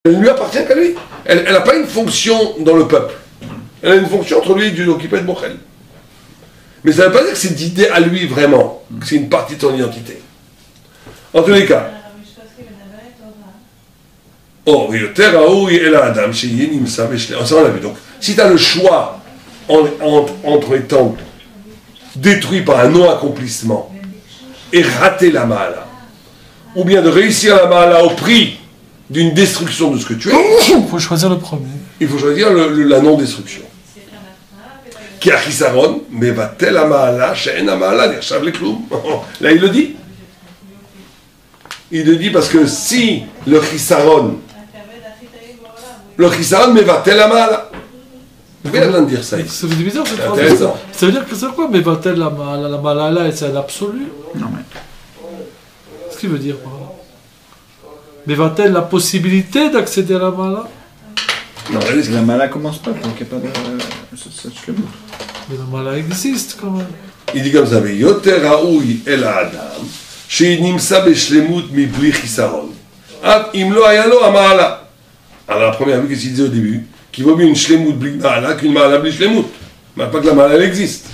Elle ne lui appartient qu'à lui. Elle n'a pas une fonction dans le peuple. Elle a une fonction entre lui et Dieu, donc il peut être Mochel. Mais ça ne veut pas dire que c'est d'idée à lui vraiment, que c'est une partie de son identité. En tous les cas. Oh, oui, le terre à où est la Adam, chez Yenim, ça on l'a vu. Donc, si tu as le choix entre étant détruit par un non-accomplissement et rater la Mahala, ou bien de réussir la Mahala au prix d'une destruction de ce que tu es, il faut choisir le premier. Il faut choisir la non-destruction. Qui a chisaron, mais va-t-elle à Mahala, she'en à Mahala, nirchav lekloum. Là, il le dit. Il le dit parce que si le chisaron, mais va-t-elle à Mahala. Vous avez besoin de dire ça ici. Ça veut dire bizarre, c'est intéressant. Ça veut dire que c'est quoi, mais va-t-elle la Mahala, c'est l'absolu? Non, mais. Qu'est-ce qu'il veut dire par là? Mais va-t-elle la possibilité d'accéder à la Mahala? Non, la Mahala commence pas, donc il n'y a pas de. Mais la Mahala existe quand même. Il dit comme ça, Yoter Raoui El Adam, Sheinimsa Beshlemut Mibli Chisaron. Ab Imlo Ayalo Amahala. Alors la première vue, qu'est-ce qu'il disait au début? Qu'il vaut mieux une Shlemut Bli Mahala qu'une Mahala Bli Shlemut. Mais pas que la Mahala elle existe.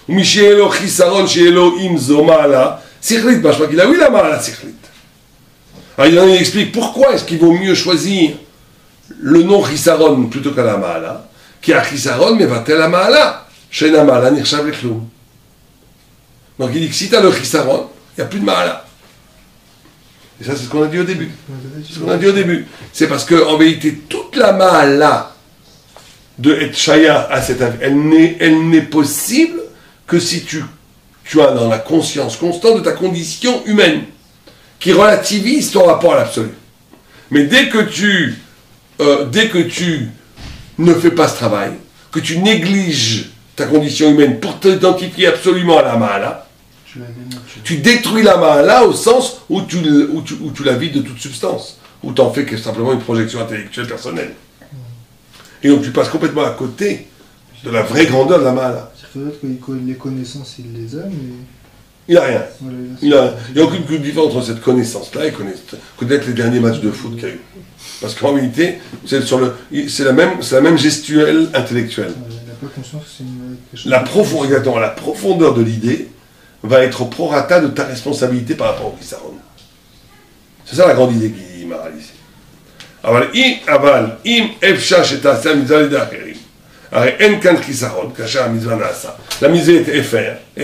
Ou Mishielo Chisaron, Shielo Imzo Mahala, Sikhlit, je crois qu'il a eu la Mahala Sikhlit. Alors il explique pourquoi est-ce qu'il vaut mieux choisir le nom Chisaron plutôt que la Mahala, qui a Chisaron, mais va-t-elle la Mahala? Chez la Mahala, Nirchav Lekloum. Donc il dit que si tu as le Chisaron, il n'y a plus de Mahala. Et ça, c'est ce qu'on a dit au début. C'est ce qu'on a dit au début. C'est parce qu'en vérité, toute la Mahala de Etchaya à cette elle n'est possible que si tu as dans la conscience constante de ta condition humaine, qui relativise ton rapport à l'absolu. Mais dès que tu ne fais pas ce travail, que tu négliges ta condition humaine pour t'identifier absolument à la Mahala, tu détruis la Mahala au sens où tu la vides de toute substance, où tu en fais que simplement une projection intellectuelle personnelle. Et donc tu passes complètement à côté de la vraie grandeur de la Mahala. C'est-à-dire que les connaissances, il les a, mais... Il n'a rien. Il n'y a aucune différence entre cette connaissance-là et connaître les derniers matchs de foot qu'il y a eu. Parce qu'en réalité, c'est la même gestuelle intellectuelle. Il n'a pas conscience que c'est quelque chose... La profondeur de l'idée va être au prorata de ta responsabilité par rapport au Chisaron. C'est ça la grande idée qu'il dit Maharal ici. Aval, im efsha shetasa mitzvah l'idée acherim. Aré en kan Chisaron, kasher mitzvah naasa. La mitzvah est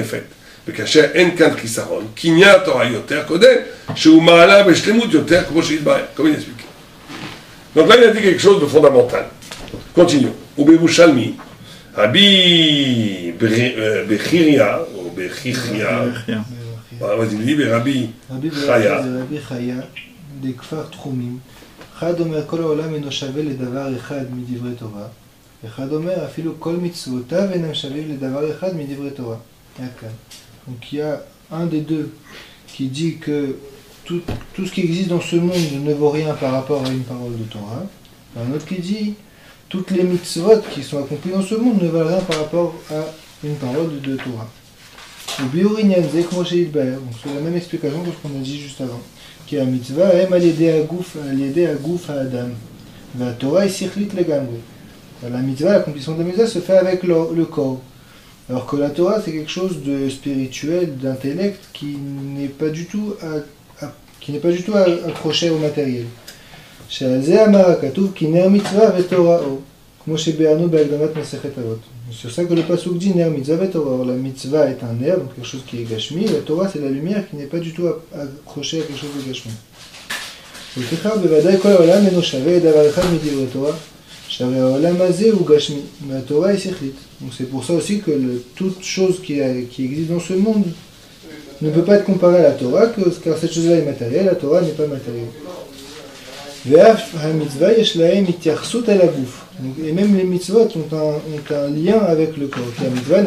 faite. וכאשר אין כאן חיסרון, קניין התורה יותר קודם, שהוא מעלה בשלמות יותר כמו שהתברר, comme il explique. Donc là, il a dit quelque chose de fondamental. Continuons. ובירושלמי, רבי בחיריה, או בחיחיה, vas-y, il dit ברבי חיה. רבי חיה, לכפר תחומים. אחד אומר, כל העולם אינו שווה לדבר אחד מדברי תורה. אחד אומר, אפילו כל מצוותיו אינם שווים לדבר אחד מדברי תורה. Donc il y a un des deux qui dit que tout ce qui existe dans ce monde ne vaut rien par rapport à une parole de Torah. Un autre qui dit toutes les mitzvot qui sont accomplies dans ce monde ne valent rien par rapport à une parole de Torah. Donc c'est la même explication que ce qu'on a dit juste avant. Qui est la mitzvah aime al-yedei aguf ha'adam. La Torah est sikhlit legamri. La mitzvah, l'accomplissement de la mitzvah se fait avec le corps. Alors que la Torah, c'est quelque chose de spirituel, d'intellect, qui n'est pas du tout accroché au matériel. C'est sur ça que le pasuk dit ner mitzvah veTorah. La mitzvah est un ner, donc quelque chose qui est gashmi. La Torah, c'est la lumière qui n'est pas du tout accrochée à quelque chose de gashmi. La Torah est sikhlit. Donc c'est pour ça aussi que toute chose qui existe dans ce monde ne peut pas être comparée à la Torah, car cette chose-là est matérielle, la Torah n'est pas matérielle. Et même les mitzvot ont un lien avec le corps. La mitzvah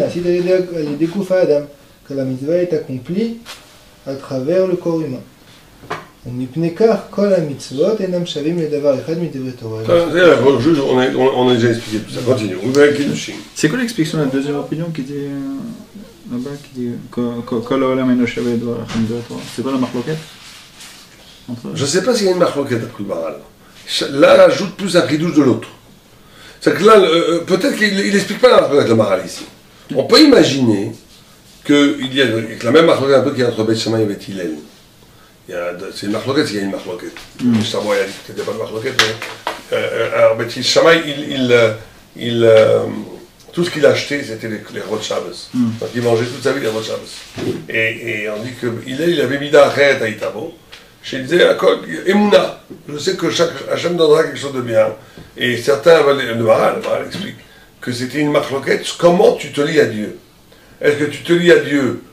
que la mitzvah est accomplie à travers le corps humain. On a déjà expliqué tout ça. Continue. C'est quoi l'explication de la deuxième opinion qui dit là-bas, qui dit Kol ha'olam eino shaveh dvar echad midvar Torah? C'est quoi la marloquette? Je ne sais pas s'il y a une marloquette à Maharal. l'un rajoute plus un ridouche de l'autre. C'est que là, peut-être qu'il n'explique pas la marque avec le Maharal ici. On peut imaginer qu'il y a la même marque un peu qu'il y a entre Beth Shammai et Beth Hillel. C'est une marque, il y a une marque. Justement, il a dit que c'était pas une marque, mais alors Beth Shammai, tout ce qu'il achetait, c'était les rots de Shabbos. Donc il mangeait toute sa vie les rots de Shabbos. Et on dit que il avait mis d'arrêt à Itabo. Je disais, Emouna, je sais que Hachem donnera quelque chose de bien. Et certains, le Maharal explique que c'était une marloquette. Comment tu te lis à Dieu? Est-ce que tu te lis à Dieu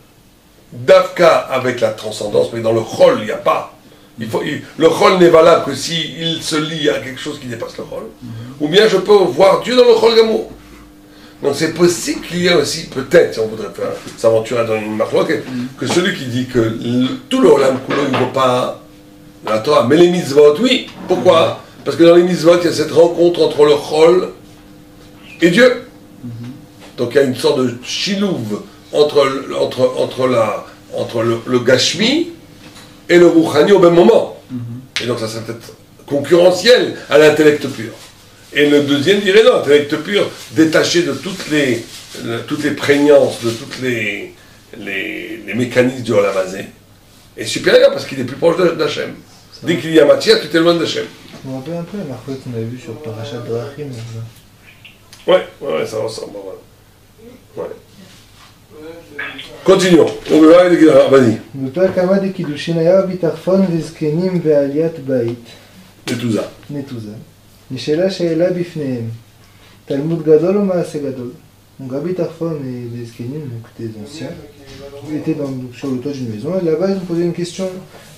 d'Avka avec la transcendance, mais dans le Chol, il n'y a pas. Le Chol n'est valable que s'il se lie à quelque chose qui dépasse le Chol. Ou bien je peux voir Dieu dans le Chol Gamour. Donc c'est possible qu'il y ait aussi, peut-être, si on voudrait s'aventurer dans une marloquette, que celui qui dit que tout le Olam Kulo, il ne vaut pas la Torah, mais les mitzvot, oui. Pourquoi? Parce que dans les mitzvot, il y a cette rencontre entre le Chol et Dieu. Donc il y a une sorte de chilouv entre le Gashmi et le Rouchani au même moment. Et donc ça serait peut-être concurrentiel à l'intellect pur. Et le deuxième dirait non, l'intellect pur, détaché de toutes les prégnances, de toutes les mécanismes du Olam Hazé, est supérieur parce qu'il est plus proche d'Hachem. Dès qu'il y a matière, tu es loin d'Hachem. Je me rappelle un peu la marque qu'on avait vue sur Parashat Drachim. Ouais, ça ressemble. Ouais. Continuons. On va aller, vas-y. בפרק כמה דקידושין היה ביטחון וזקנים בעליית בית. נתוזה. נשאלה שאלה בפניהם. תלמוד גדול או מעשה גדול? Donc Rabbi Tarfon et les Zkenim, donc des anciens, étaient sur le toit d'une maison, et là-bas ils ont posé une question,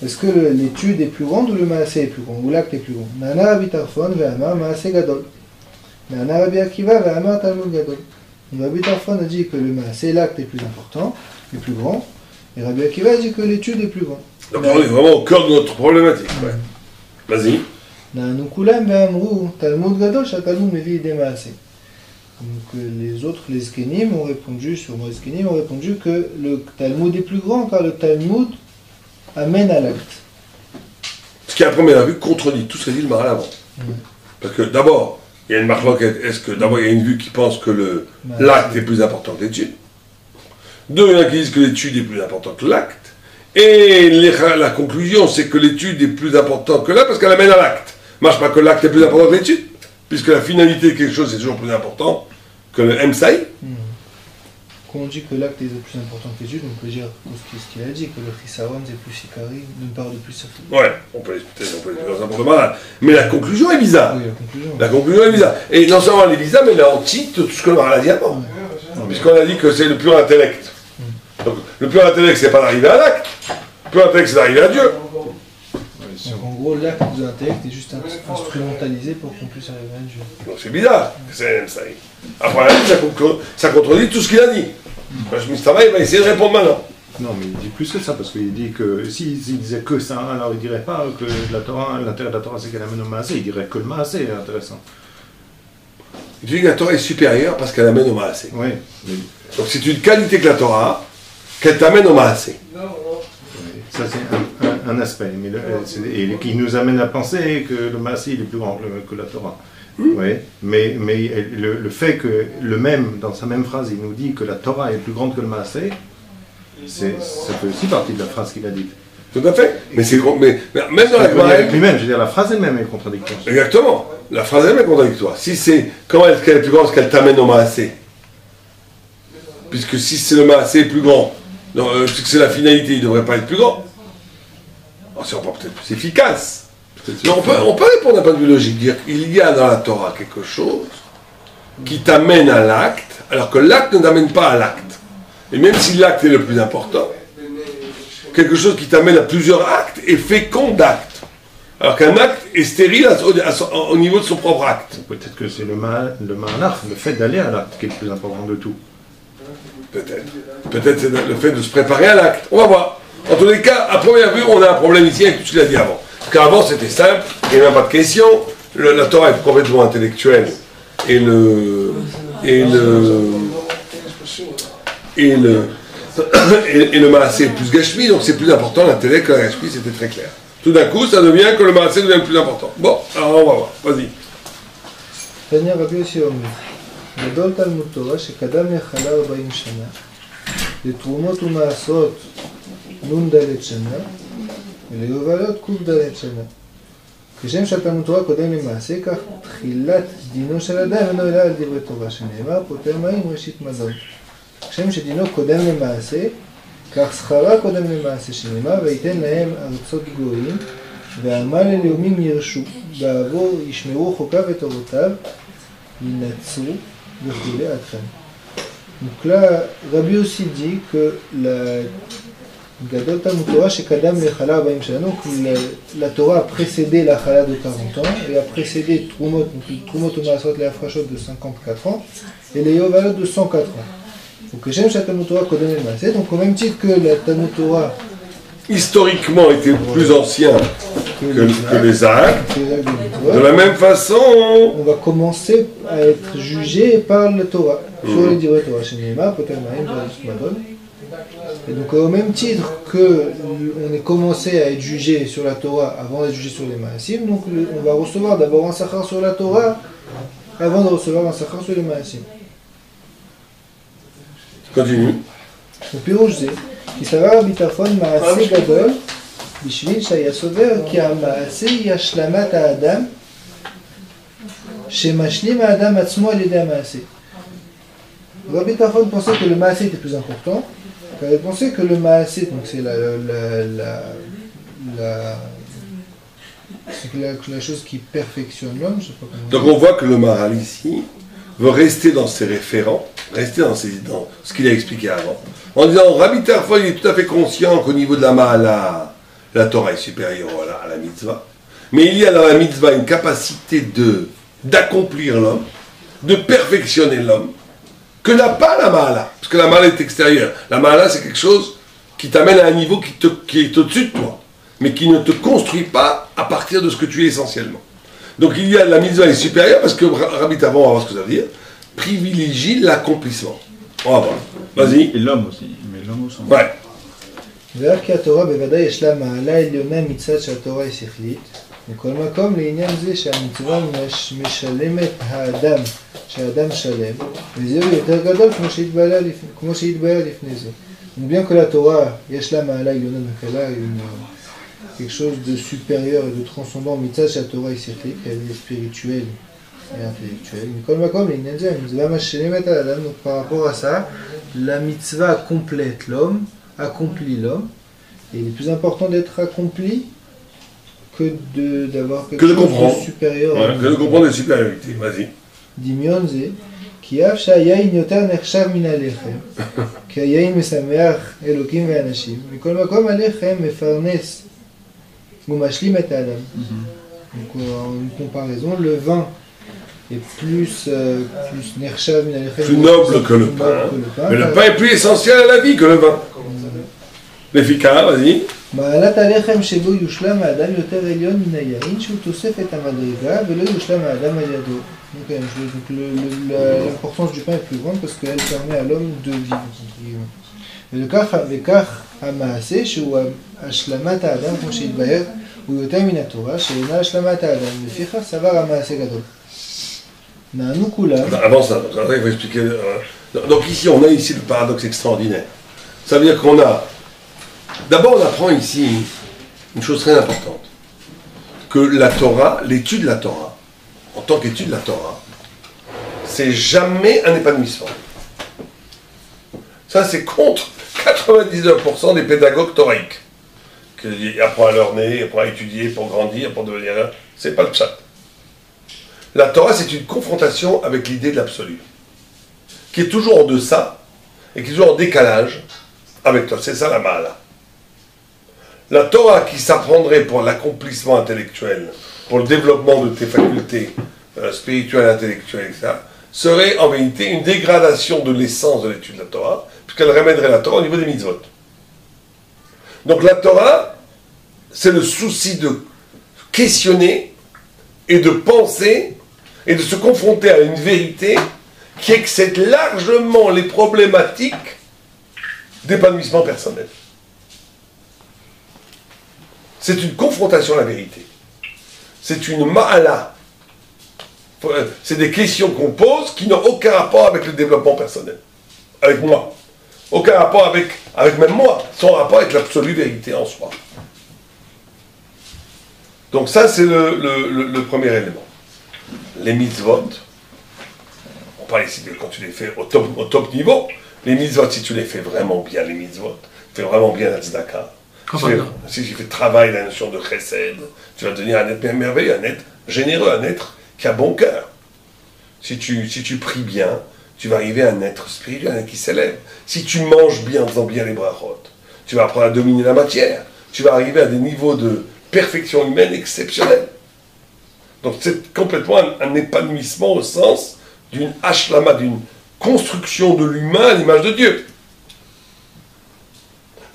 est-ce que l'étude est plus grande ou le maasé est plus grand, ou l'acte est plus grand? Nana Rabbi Tarfon ve'amar maasé gadol. Nana Rabbi Akiva ve'amar talmud gadol. Donc Rabbi Tarfon a dit que le maasé, l'acte est plus important, est plus grand, et Rabbi Akiva a dit que l'étude est plus grande. Donc on est vraiment au cœur de notre problématique. Ouais. Vas-y. Nanu kulam ve'amru talmud gadol sha'talmud mevi des maasé. Donc les autres, les Zkenim, ont répondu, sur moi Zkenim, ont répondu que le Talmud est plus grand car le Talmud amène à l'acte. Ce qui à première vue contredit tout ce qu'a dit le Maharal avant. Parce que d'abord, il y a une marloquette, est-ce que d'abord il y a une vue qui pense que l'acte est plus important que l'étude. Deux, il y en a qui disent que l'étude est plus importante que l'acte. Et la conclusion, c'est que l'étude est plus importante que l'acte parce qu'elle amène à l'acte. Marche pas que l'acte est plus important que l'étude. Puisque la finalité de quelque chose est toujours plus important que le Emsaï. Quand on dit que l'acte est plus important que l'étude, on peut dire ce qu'il a dit, que le Chisaron c'est plus Sikari, d'une part de plus certain. Ouais, on peut l'expliquer comme ça pour le Maharal. Mais la conclusion est bizarre. Oui, la conclusion est bizarre. Et non seulement elle est bizarre, mais elle est antique de tout ce que le Maharal a dit avant. Puisqu'on a dit que c'est le pur intellect. Donc le pur intellect, c'est pas d'arriver à l'acte. Le pur intellect, c'est d'arriver à Dieu. Donc en gros, l'acte de l'intellect est juste instrumentalisé pour qu'on puisse arriver à Dieu. Donc c'est bizarre, c'est ça. Après, ça contredit tout ce qu'il a dit. Mistava, il va essayer de répondre maintenant. Non, mais il dit plus que ça, parce qu'il dit que s'il disait que ça, alors il dirait pas que la Torah, l'intérêt de la Torah c'est qu'elle amène au maasé, il dirait que le maasé est intéressant. Il dit que la Torah est supérieure parce qu'elle amène au maasé. Oui. Mais... Donc c'est une qualité que la Torah, qu'elle t'amène au maasé. Ça c'est un aspect, mais et qui nous amène à penser que le maasé il est plus grand que la Torah. Oui, mais le fait que dans sa même phrase, il nous dit que la Torah est plus grande que le maasé, ça fait aussi partie de la phrase qu'il a dite. Tout à fait. Mais même dans la Gemara, lui-même, je veux dire, la phrase elle-même est contradictoire. Exactement. La phrase elle-même est contradictoire. Si c'est comment est-ce qu'elle est plus grande, parce qu'elle t'amène au maasé. Puisque si c'est le maasé plus grand, puisque c'est la finalité, il ne devrait pas être plus grand. Alors, c'est peut-être plus efficace. Mais on peut répondre d'un point de vue logique, dire qu'il y a dans la Torah quelque chose qui t'amène à l'acte, alors que l'acte ne t'amène pas à l'acte. Et même si l'acte est le plus important, quelque chose qui t'amène à plusieurs actes est fécond d'actes. Alors qu'un acte est stérile au niveau de son propre acte. Peut-être que c'est le mahalach, le fait d'aller à l'acte qui est le plus important de tout. Peut-être. Peut-être c'est le fait de se préparer à l'acte. On va voir. En tous les cas, à première vue, on a un problème ici avec tout ce qu'il a dit avant. Parce qu'avant, c'était simple, il n'y avait pas de question. La Torah est complètement intellectuelle. Et le maasé est plus gashmi, donc c'est plus important l'intellect que la gashmi, c'était très clair. Tout d'un coup, ça devient que le maasé devient plus important. Bon, alors on va voir. Vas-y. תניא רבי יוסי אומר, גדול תלמוד תורה שקדם לחלה 40 שנה, לתרומות ומעשרות נ"ד שנה, וליובלות ק"ד שנה. כשם שהתלמוד תורה קודם למעשה, כך תחילת דינו של אדם אינו אלא על דברי תורה, שנאמר פוטר מים ראשית מזון. כשם שדינו קודם למעשה, כך שכרה קודם למעשה, שנאמר ויתן להם ארצות גויים, ועמל ללאומים ירשו, בעבור ישמרו חוקיו ותורותיו, ינצרו וכו' עד כאן. Donc là, Rabbi aussi dit que la Gadol Talmud Torah שקדם לחלה 40 שנה, donc la Torah a précédé la Chala de 40 ans et a précédé Trumot, donc les Trumot ou Maasrot les Afrashot de 54 ans et les Yovalot de 104 ans. Donc le Shem Talmud Torah Kodem Maaseh, donc au même titre que la Talmud Torah historiquement était plus ancien que les actes, de la même façon, on va commencer à être jugé par la Torah, sur les divrei Torah, Shenema, Poter Maim, Madon. Et donc au même titre que on est commencé à être jugé sur la Torah avant d'être jugé sur les Maasim, donc on va recevoir d'abord un sachar sur la Torah avant de recevoir un sachar sur les Maasim. Continue. ופירוש זה, כי סבר הביטחון מעשה גדול בשביל שהיה סובר כי המעשה היא השלמת האדם שמשלים האדם עצמו על ידי המעשה. Rabbi Tarfon pensait que le maasé était plus important, car il pensait que le maasé, donc c'est la chose qui perfectionne l'homme, je sais pas comment Donc on voit que le Maharal ici veut rester dans ses référents, rester dans ce qu'il a expliqué avant, en disant Rabbi Tarfon il est tout à fait conscient qu'au niveau de la Mahala, la Torah est supérieure à la mitzvah, mais il y a dans la mitzvah une capacité d'accomplir l'homme, de perfectionner l'homme, que n'a pas la Mahala, parce que la Mahala est extérieure. La Mahala c'est quelque chose qui t'amène à un niveau qui est au-dessus de toi, mais qui ne te construit pas à partir de ce que tu es essentiellement. Donc il y a la mitzvah est supérieure parce que Rabbi Tarfon, on va voir ce que ça veut dire, privilégie l'accomplissement. On va voir. Vas-y. Et l'homme aussi, mais l'homme aussi. Ouais. ואף כי התורה בוודאי יש לה מעלה עליונה מצד שהתורה היא שכלית, מכל מקום לעניין זה שהמצווה משלמת האדם, שהאדם שלם, וזהו יותר גדול כמו שהתבהר לפני זה. Donc bien que la Torah, יש לה מעלה עליונה, donc elle a quelque chose de supérieur et de transcendant, מצד שהתורה היא שכלית, elle est spirituelle et intellectuelle. מכל מקום לעניין זה, המצווה משלמת האדם, donc par rapport à ça, la mitzvah complète l'homme, accomplit l'homme, et il est plus important d'être accompli que d'avoir quelque chose de supérieur. Ouais, que de comprendre les supériorités. Vas-y. דמיון זה, כי אף שהיין יותר נחשב מן הלחם, כי היין משמח אלוקים ואנשים, מכל מקום הלחם מפרנס ומשלים את האדם. Donc en une comparaison, le vin est plus נחשב מן הלחם, plus noble que le pain, mais le pain est plus essentiel à la vie que le vin. L'efficace, vas-y. מעלת הלחם שבו יושלם האדם יותר עליון מן היין שהוא תוספת המדרגה ולא יושלם האדם על ידו. Donc l'importance du pain est plus grande parce qu'elle permet à l'homme de vivre. וכך המעשה שהוא השלמת האדם כמו שהתבהר הוא יותר מן התורה שאינה השלמת האדם. לפיכך סבר המעשה גדול. נענו כולם. Avant ça, il faut expliquer. Donc ici, on a ici le paradoxe extraordinaire. Ça veut dire qu'on a. D'abord, on apprend ici une chose très importante. Que la Torah, l'étude de la Torah, en tant qu'étude de la Torah, c'est jamais un épanouissement. Ça, c'est contre 99% des pédagogues thoraïques. Qui apprennent à leur nez, apprennent à étudier pour grandir, pour devenir. C'est pas le pshat. La Torah, c'est une confrontation avec l'idée de l'absolu, qui est toujours en deçà et qui est toujours en décalage avec toi. C'est ça la Mahala. La Torah qui s'apprendrait pour l'accomplissement intellectuel, pour le développement de tes facultés spirituelles, intellectuelles, etc., serait en vérité une dégradation de l'essence de l'étude de la Torah, puisqu'elle ramènerait la Torah au niveau des mitzvot. Donc la Torah, c'est le souci de questionner et de penser et de se confronter à une vérité qui excède largement les problématiques d'épanouissement personnel. C'est une confrontation à la vérité. C'est une ma'ala. C'est des questions qu'on pose qui n'ont aucun rapport avec le développement personnel. Avec moi. Aucun rapport avec même moi. Sans rapport avec l'absolue vérité en soi. Donc ça, c'est le premier élément. Les mitzvot. On parle ici de quand tu les fais au top niveau. Les mitzvot, si tu les fais vraiment bien, les mitzvot, tu fais vraiment bien la tzedaka. Si tu fais travail la notion de chesed, tu vas devenir un être merveilleux, un être généreux, un être qui a bon cœur. Si tu pries bien, tu vas arriver à un être spirituel, un être qui s'élève. Si tu manges bien en faisant bien les brachot, tu vas apprendre à dominer la matière. Tu vas arriver à des niveaux de perfection humaine exceptionnels. Donc c'est complètement un épanouissement au sens d'une hashlama, d'une construction de l'humain à l'image de Dieu.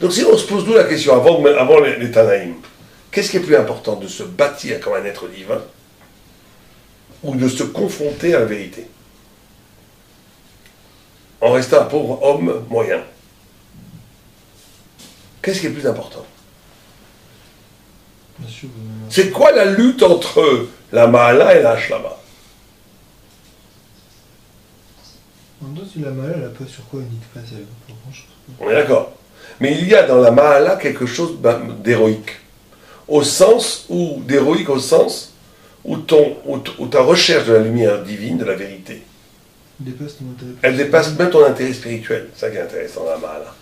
Donc si on se pose nous la question, avant les Tanaïm, qu'est-ce qui est plus important, de se bâtir comme un être divin ou de se confronter à la vérité en restant un pauvre homme moyen? Qu'est-ce qui est plus important? C'est quoi la lutte entre la Ma'ala et la Hashlama? En même temps, si la Ma'ala, elle n'a pas sur quoi une face, elle n'a pas grand-chose. On est d'accord. Mais il y a dans la Ma'ala quelque chose d'héroïque. D'héroïque au sens où ta recherche de la lumière divine, de la vérité, elle dépasse même ton intérêt spirituel. C'est ça qui est intéressant dans la Ma'ala.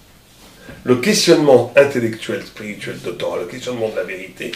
Le questionnement intellectuel, spirituel de Torah, le questionnement de la vérité,